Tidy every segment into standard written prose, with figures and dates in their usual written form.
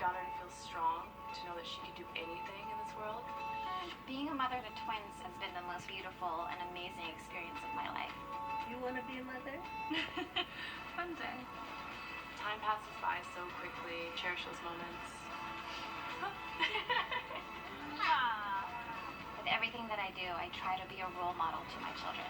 daughter to feel strong, to know that she could do anything in this world. Being a mother to twins has been the most beautiful and amazing experience of my life. You want to be a mother? One day. Time passes by so quickly. Cherish those moments. With everything that I do, I try to be a role model to my children.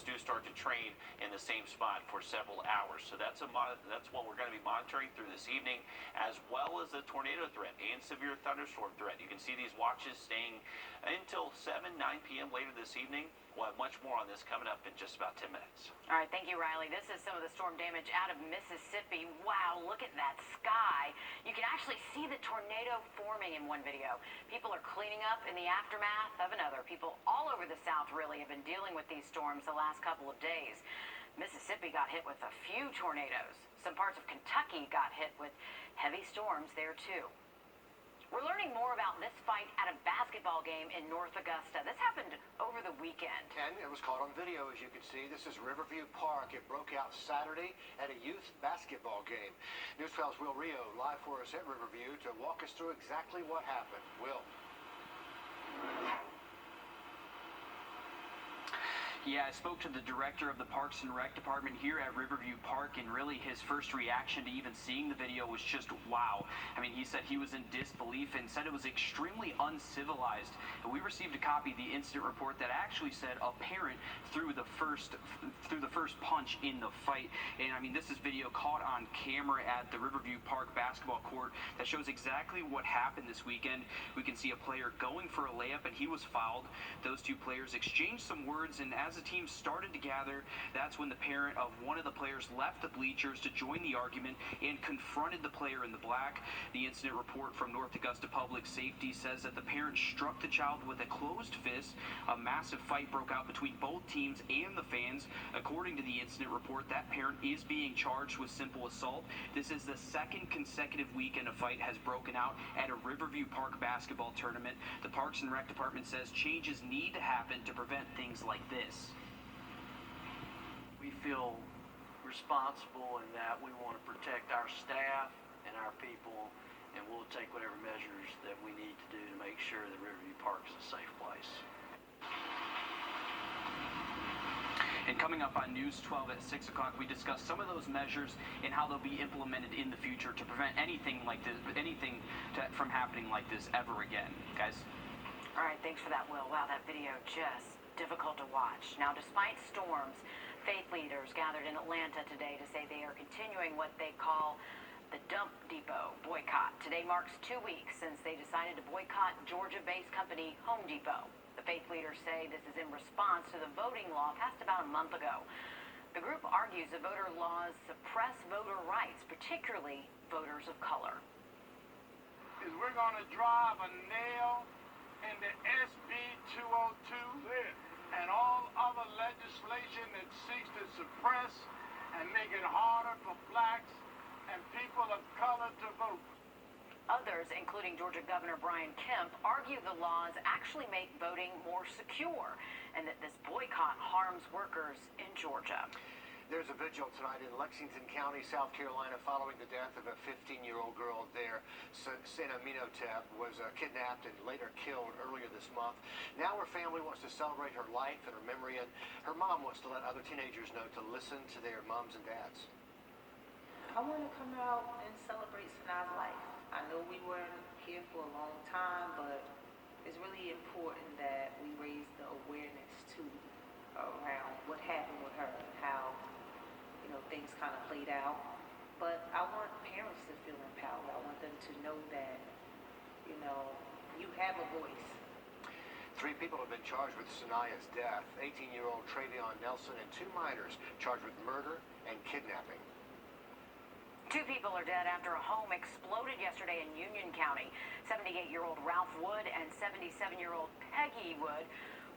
Do start to train in the same spot for several hours. So that's what we're going to be monitoring through this evening, as well as the tornado threat and severe thunderstorm threat. You can see these watches staying until 7, 9 p.m. later this evening. We'll have much more on this coming up in just about 10 minutes. All right, thank you, Riley. This is some of the storm damage out of Mississippi. Wow, look at that sky. You can actually see the tornado forming in one video. People are cleaning up in the aftermath of another. People all over the South really have been dealing with these storms the last couple of days. Mississippi got hit with a few tornadoes. Some parts of Kentucky got hit with heavy storms there, too. We're learning more about this fight at a basketball game in North Augusta. This happened over the weekend. And it was caught on video, as you can see. This is Riverview Park. It broke out Saturday at a youth basketball game. News 12's Will Rio live for us at Riverview to walk us through exactly what happened. Will. Yeah, I spoke to the director of the Parks and Rec department here at Riverview Park, and really his first reaction to even seeing the video was just wow. I mean, he said he was in disbelief and said it was extremely uncivilized. And we received a copy of the incident report that actually said a parent threw the first punch in the fight. And I mean, this is video caught on camera at the Riverview Park basketball court that shows exactly what happened this weekend. We can see a player going for a layup, and he was fouled. Those two players exchanged some words, and as the team started to gather, that's when the parent of one of the players left the bleachers to join the argument and confronted the player in the black. The incident report from North Augusta Public Safety says that the parent struck the child with a closed fist. A massive fight broke out between both teams and the fans. According to the incident report, that parent is being charged with simple assault. This is the second consecutive weekend a fight has broken out at a Riverview Park basketball tournament. The Parks and Rec department says changes need to happen to prevent things like this. We feel responsible in that we want to protect our staff and our people, and we'll take whatever measures that we need to do to make sure that Riverview Park is a safe place. And coming up on News 12 at 6 o'clock, we discuss some of those measures and how they'll be implemented in the future to prevent anything like this, from happening like this ever again. Guys? All right, thanks for that, Will. Wow, that video just difficult to watch. Now, despite storms, faith leaders gathered in Atlanta today to say they are continuing what they call the Dump Depot boycott. Today marks 2 weeks since they decided to boycott Georgia-based company Home Depot. The faith leaders say this is in response to the voting law passed about a month ago. The group argues the voter laws suppress voter rights, particularly voters of color. We're going to drive a nail into SB 202 and all other legislation that seeks to suppress and make it harder for blacks and people of color to vote. Others, including Georgia Governor Brian Kemp, argue the laws actually make voting more secure and that this boycott harms workers in Georgia. There's a vigil tonight in Lexington County, South Carolina, following the death of a 15-year-old girl there. Sena Minotep was kidnapped and later killed earlier this month. Now her family wants to celebrate her life and her memory, and her mom wants to let other teenagers know to listen to their moms and dads. I want to come out and celebrate Sena's life. I know we weren't here for a long time, but it's really important that we raise the awareness too around what happened with her and how, things kind of played out. But I want parents to feel empowered. I want them to know that, you have a voice. 3 people have been charged with Sanaya's death. 18-year-old Travion Nelson and 2 minors charged with murder and kidnapping. 2 people are dead after a home exploded yesterday in Union County. 78-year-old Ralph Wood and 77-year-old Peggy Wood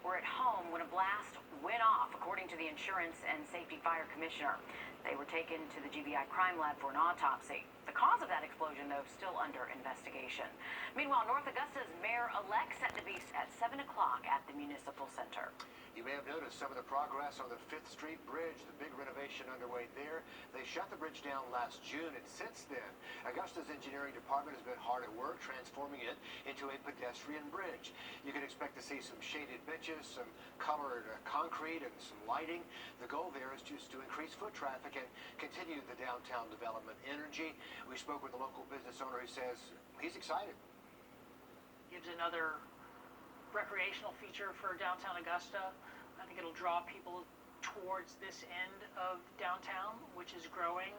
were at home when a blast went off, according to the Insurance and Safety Fire Commissioner. They were taken to the GBI crime lab for an autopsy. The cause of that explosion, though, still under investigation. Meanwhile, North Augusta's mayor-elect set to be at 7 o'clock at the Municipal Center. You may have noticed some of the progress on the 5th Street Bridge, the big renovation underway there. They shut the bridge down last June, and since then, Augusta's engineering department has been hard at work transforming it into a pedestrian bridge. You can expect to see some shaded benches, some colored concrete, and some lighting. The goal there is just to increase foot traffic and continue the downtown development energy. We spoke with a local business owner who says he's excited. Gives another recreational feature for downtown Augusta. I think it'll draw people towards this end of downtown, which is growing.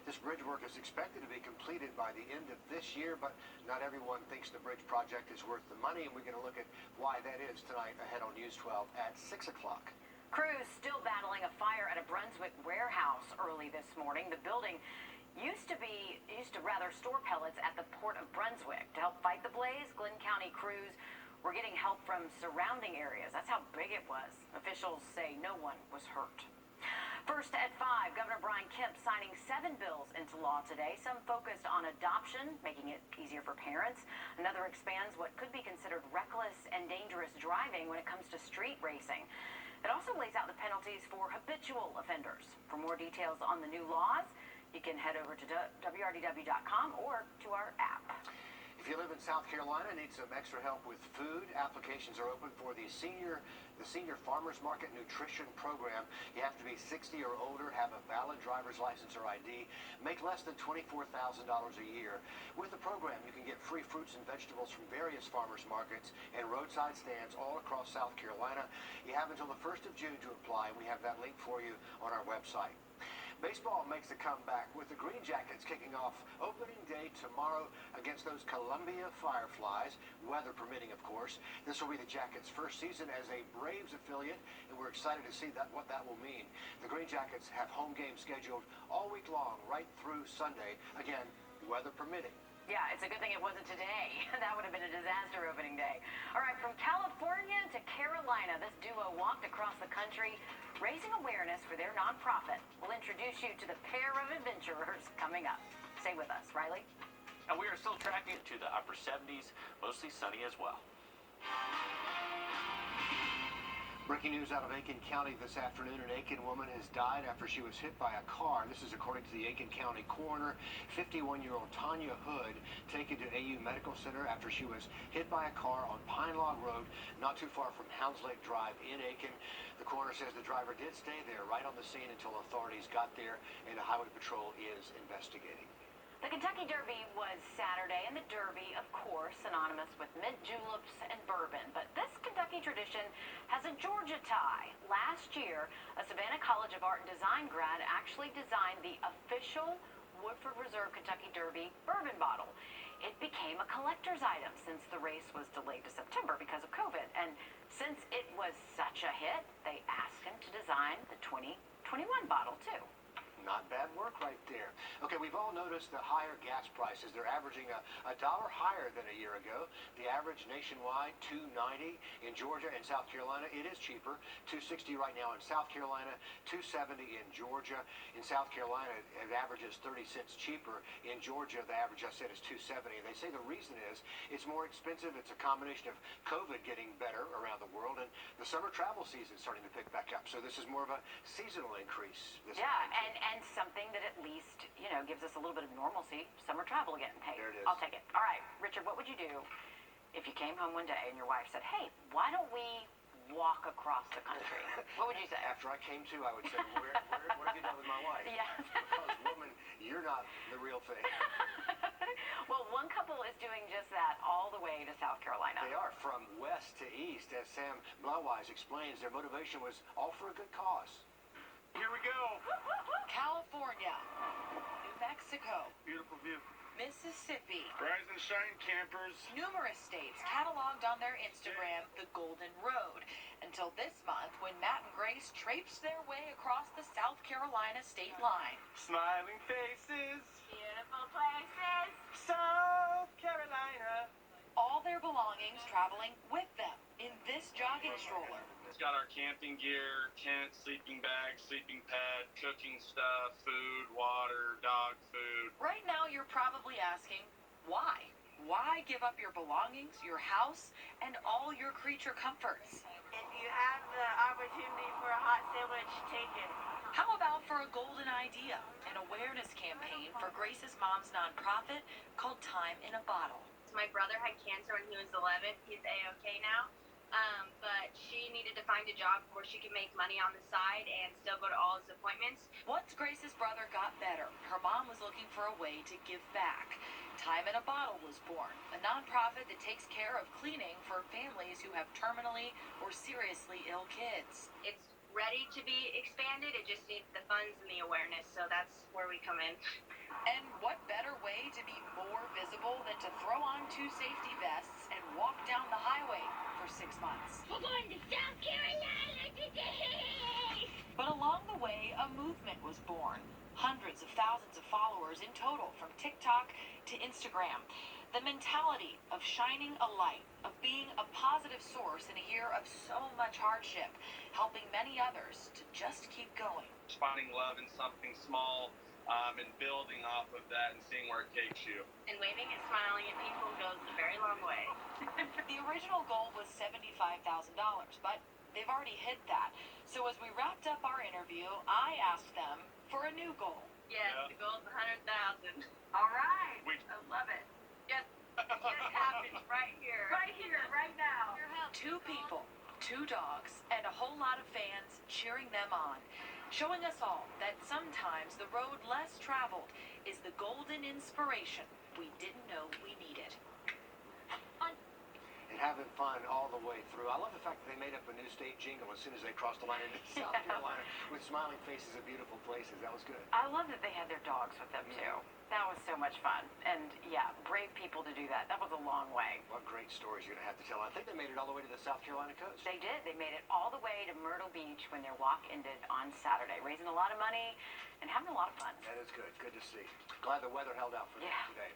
This bridge work is expected to be completed by the end of this year, but not everyone thinks the bridge project is worth the money, and we're going to look at why that is tonight ahead on News 12 at 6 o'clock. Crews still battling a fire at a Brunswick warehouse early this morning. The building used to store pellets at the Port of Brunswick. To help fight the blaze, Glenn County crews were getting help from surrounding areas. That's how big it was. Officials say no one was hurt. First at 5, Governor Brian Kemp signing 7 bills into law today. Some focused on adoption, making it easier for parents. Another expands what could be considered reckless and dangerous driving when it comes to street racing. It also lays out the penalties for habitual offenders. For more details on the new laws, you can head over to wrdw.com or to our app. If you live in South Carolina and need some extra help with food, applications are open for the Senior Farmers Market Nutrition Program. You have to be 60 or older, have a valid driver's license or ID, make less than $24,000 a year. With the program, you can get free fruits and vegetables from various farmers markets and roadside stands all across South Carolina. You have until the 1st of June to apply. We have that link for you on our website. Baseball makes a comeback with the Green Jackets kicking off opening day tomorrow against those Columbia Fireflies, weather permitting, of course. This will be the Jackets' first season as a Braves affiliate, and we're excited to see what that will mean. The Green Jackets have home games scheduled all week long, right through Sunday. Again, weather permitting. Yeah, it's a good thing it wasn't today. That would have been a disaster opening day. All right, from California to Carolina, this duo walked across the country raising awareness for their nonprofit. We'll introduce you to the pair of adventurers coming up. Stay with us, Riley. And we are still tracking to the upper 70s, mostly sunny as well. Breaking news out of Aiken County this afternoon. An Aiken woman has died after she was hit by a car. This is according to the Aiken County coroner. 51-year-old Tanya Hood taken to AU Medical Center after she was hit by a car on Pine Log Road, not too far from Hounds Lake Drive in Aiken. The coroner says the driver did stay there right on the scene until authorities got there, and the Highway Patrol is investigating. The Kentucky Derby was Saturday, and the Derby, of course, synonymous with mint juleps and bourbon. But this Kentucky tradition has a Georgia tie. Last year, a Savannah College of Art and Design grad actually designed the official Woodford Reserve Kentucky Derby bourbon bottle. It became a collector's item since the race was delayed to September because of COVID. And since it was such a hit, they asked him to design the 2021 bottle, too. Not bad work right there. Okay, we've all noticed the higher gas prices. They're averaging a dollar higher than a year ago. The average nationwide, $2.90. In Georgia and South Carolina, it is cheaper. $2.60 right now in South Carolina, $2.70 in Georgia. In South Carolina, it averages 30 cents cheaper. In Georgia, the average, I said, is $2.70. And they say the reason is it's more expensive. It's a combination of COVID getting better around the world and the summer travel season starting to pick back up. So this is more of a seasonal increase. Yeah, and something that at least, gives us a little bit of normalcy. Summer travel getting paid. There it is. I'll take it. All right, Richard, what would you do if you came home one day and your wife said, hey, why don't we walk across the country? What would you say? After I came to, I would say, where have you done with my wife? Yeah. Because, woman, you're not the real thing. Well, one couple is doing just that all the way to South Carolina. They are from west to east. As Sam Blauwise explains, their motivation was all for a good cause. Here we go. California, New Mexico, Beautiful view. Mississippi. Rise and shine, campers. Numerous states cataloged on their Instagram the Golden Road until this month when Matt and Grace traipsed their way across the South Carolina state line. Smiling faces. Beautiful places. South Carolina. All their belongings traveling with them in this jockey walking stroller. It's got our camping gear, tent, sleeping bag, sleeping pad, cooking stuff, food, water, dog food. Right now, you're probably asking, why? Why give up your belongings, your house, and all your creature comforts? If you have the opportunity for a hot sandwich, take it. How about for a golden idea, an awareness campaign for Grace's mom's nonprofit called Time in a Bottle? My brother had cancer when he was 11. He's A-okay now. But she needed to find a job where she could make money on the side and still go to all his appointments. Once Grace's brother got better, her mom was looking for a way to give back. Time in a Bottle was born, a nonprofit that takes care of cleaning for families who have terminally or seriously ill kids. It's ready to be expanded. It just needs the funds and the awareness. So that's where we come in. And what better way to be more visible than to throw on 2 safety vests and walk down the highway for 6 months? We're going to South Carolina today! But along the way, a movement was born. Hundreds of thousands of followers in total, from TikTok to Instagram. The mentality of shining a light, of being a positive source in a year of so much hardship, helping many others to just keep going. Finding love in something small, and building off of that and seeing where it takes you. And waving and smiling at people goes a very long way. The original goal was $75,000, but they've already hit that. So as we wrapped up our interview, I asked them for a new goal. Yes, Yeah. the goal is 100,000. All right. I love it. Yes, it happens right here. Right here, right now. 2 people, 2 dogs, and a whole lot of fans cheering them on, showing us all that sometimes the road less traveled is the golden inspiration we didn't know we needed. And having fun all the way through. I love the fact that they made up a new state jingle as soon as they crossed the line into South Carolina with smiling faces of beautiful places. That was good. I love that they had their dogs with them, too. That was so much fun. And, yeah, brave people to do that. That was a long way. What great stories you're going to have to tell. I think they made it all the way to the South Carolina coast. They did. They made it all the way to Myrtle Beach when their walk ended on Saturday, raising a lot of money and having a lot of fun. That is good. Good to see. Glad the weather held out for them Yeah. today.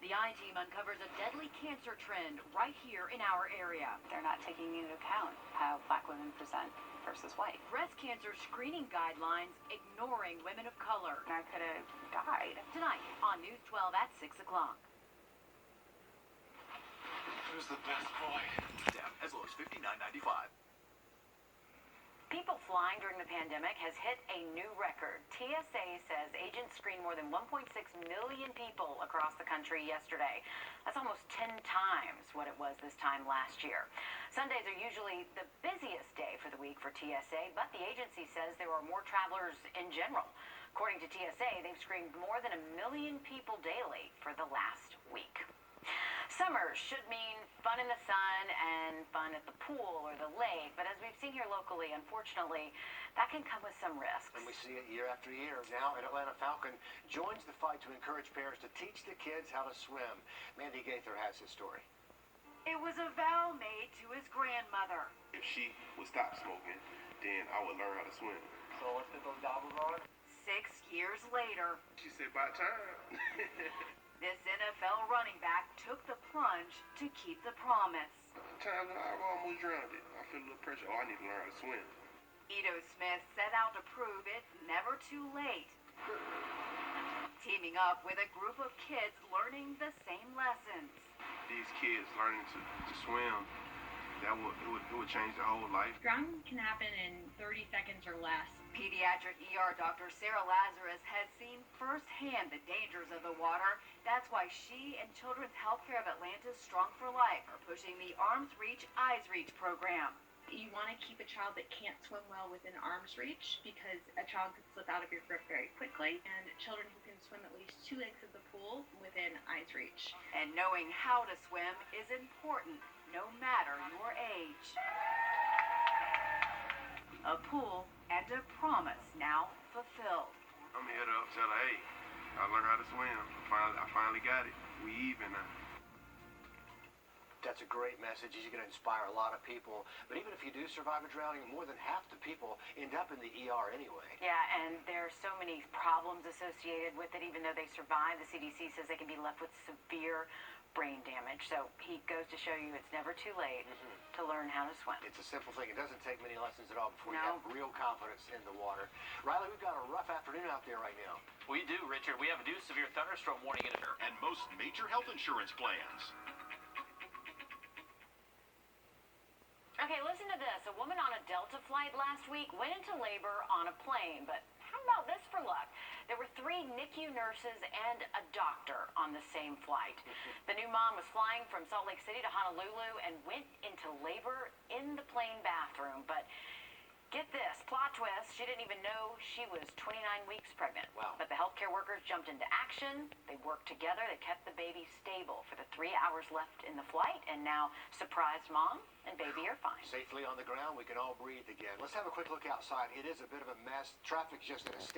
The I-Team uncovers a deadly cancer trend right here in our area. They're not taking into account how black women present versus white. Breast cancer screening guidelines ignoring women of color. I could have died. Tonight on News 12 at 6 o'clock. Who's the best boy? Down as low as $59.95. People flying during the pandemic has hit a new record. TSA says agents screened more than 1.6 million people across the country yesterday. That's almost 10 times what it was this time last year. Sundays are usually the busiest day for the week for TSA, but the agency says there are more travelers in general. According to TSA, they've screened more than 1 million people daily for the last week. Summer should mean fun in the sun and fun at the pool or the lake, but as we've seen here locally, unfortunately, that can come with some risks. And we see it year after year. Now, an Atlanta Falcon joins the fight to encourage parents to teach the kids how to swim. Mandy Gaither has his story. It was a vow made to his grandmother. If she would stop smoking, then I would learn how to swim. So let's put those goggles on. 6 years later, She said, by time. this NFL running back took the plunge to keep the promise. Times when I've almost drowned it. I feel a little pressure. Oh, I need to learn how to swim. Edo Smith set out to prove it's never too late. Teaming up with a group of kids learning the same lessons. These kids learning to swim, it would change their whole life. Drowning can happen in 30 seconds or less. Pediatric ER Dr. Sarah Lazarus has seen firsthand the dangers of the water. That's why she and Children's Healthcare of Atlanta's Strong for Life are pushing the Arms Reach, Eyes Reach program. You want to keep a child that can't swim well within arm's reach because a child could slip out of your grip very quickly, and children who can swim at least 2 legs of the pool within eyes reach. And knowing how to swim is important, no matter your age. A pool and a promise now fulfilled. I'm here to tell her, hey, I learned how to swim. I finally got it. We even now. That's a great message. You're going to inspire a lot of people. But even if you do survive a drowning, more than half the people end up in the ER anyway. Yeah, and there are so many problems associated with it. Even though they survive, the CDC says they can be left with severe brain damage. So he goes to show you it's never too late to learn how to swim. It's a simple thing. It doesn't take many lessons at all before you No. have real confidence in the water. Riley, we've got a rough afternoon out there right now. We do, Richard. We have a new severe thunderstorm warning in effect. And most major health insurance plans. Okay, listen to this. A woman on a Delta flight last week went into labor on a plane, but how about this for luck? There were 3 NICU nurses and a doctor on the same flight. The new mom was flying from Salt Lake City to Honolulu and went into labor in the plane bathroom, but get this, plot twist, she didn't even know she was 29 weeks pregnant. Wow. But the healthcare workers jumped into action. They worked together. They kept the baby stable for the 3 hours left in the flight, and now surprised mom and baby are fine. Safely on the ground, we can all breathe again. Let's have a quick look outside. It is a bit of a mess. Traffic's just in a state.